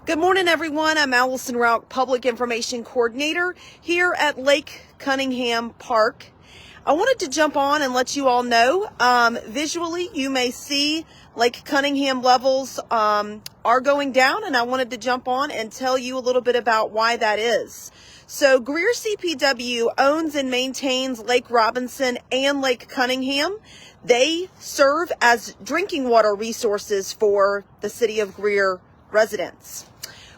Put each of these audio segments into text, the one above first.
Good morning, everyone. I'm Allison Rauch, Public Information Coordinator here at Lake Cunningham Park. I wanted to jump on and let you all know, visually, you may see Lake Cunningham levels are going down, and I wanted to jump on and tell you a little bit about why that is. So Greer CPW owns and maintains Lake Robinson and Lake Cunningham. They serve as drinking water resources for the city of Greer residents.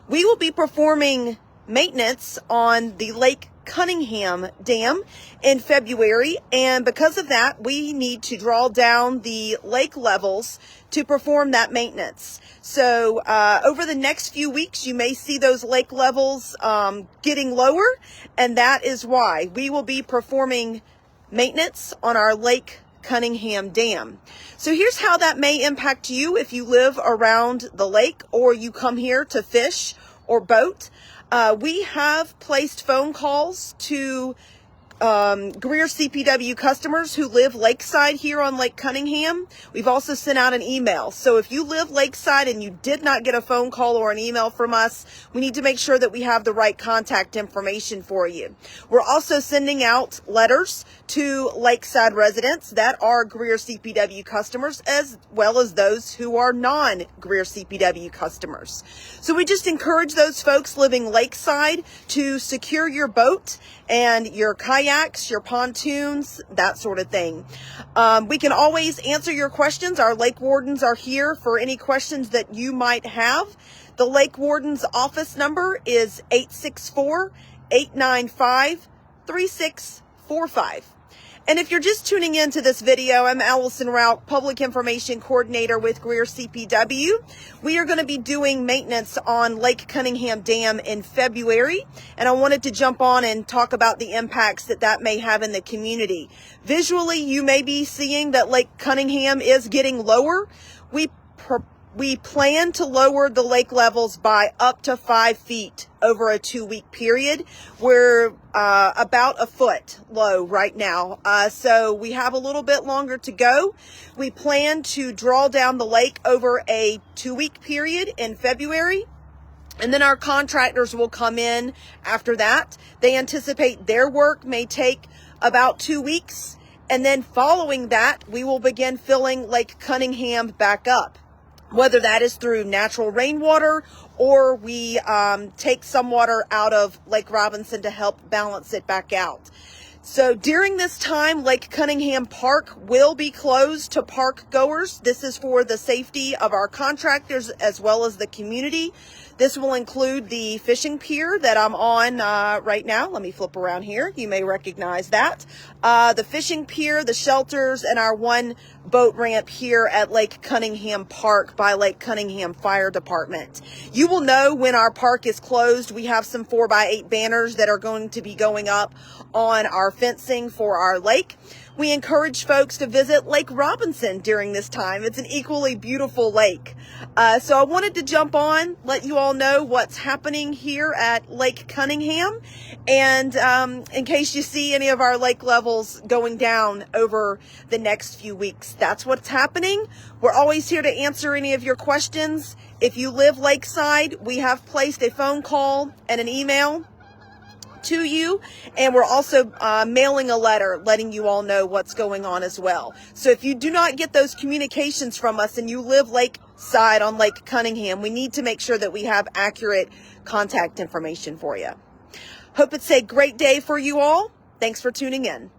We will be performing maintenance on the Lake Cunningham Dam in February, and because of that, we need to draw down the lake levels to perform that maintenance. So over the next few weeks, you may see those lake levels getting lower, and that is why we will be performing maintenance on our Lake Cunningham Dam. So here's how that may impact you if you live around the lake or you come here to fish or boat. We have placed phone calls to Greer CPW customers who live lakeside here on Lake Cunningham. We've also sent out an email. So if you live lakeside and you did not get a phone call or an email from us, we need to make sure that we have the right contact information for you. We're also sending out letters to lakeside residents that are Greer CPW customers, as well as those who are non-Greer CPW customers. So we just encourage those folks living lakeside to secure your boat and your kayaks, your pontoons, that sort of thing. We can always answer your questions. Our lake wardens are here for any questions that you might have. The lake warden's office number is 864-895-3645. And if you're just tuning into this video, I'm Allison Rauch, Public Information Coordinator with Greer CPW. We are going to be doing maintenance on Lake Cunningham Dam in February, and I wanted to jump on and talk about the impacts that may have in the community. Visually, you may be seeing that Lake Cunningham is getting lower. We plan to lower the lake levels by up to 5 feet over a 2-week period. We're about a foot low right now. So we have a little bit longer to go. We plan to draw down the lake over a 2-week period in February. And then our contractors will come in after that. They anticipate their work may take about 2 weeks. And then following that, we will begin filling Lake Cunningham back up, whether that is through natural rainwater or we take some water out of Lake Robinson to help balance it back out. So during this time, Lake Cunningham Park will be closed to park goers. This is for the safety of our contractors as well as the community. This will include the fishing pier that I'm on right now. Let me flip around here. You may recognize that. The fishing pier, the shelters, and our one boat ramp here at Lake Cunningham Park by Lake Cunningham Fire Department. You will know when our park is closed. We have some 4x8 banners that are going to be going up on our fencing for our lake. We encourage folks to visit Lake Robinson during this time. It's an equally beautiful lake. So I wanted to jump on, let you all know what's happening here at Lake Cunningham. And in case you see any of our lake levels going down over the next few weeks, that's what's happening. We're always here to answer any of your questions. If you live lakeside, we have placed a phone call and an email to you, and we're also mailing a letter letting you all know what's going on as well. So if you do not get those communications from us and you live lakeside on Lake Cunningham, we need to make sure that we have accurate contact information for you. Hope it's a great day for you all. Thanks for tuning in.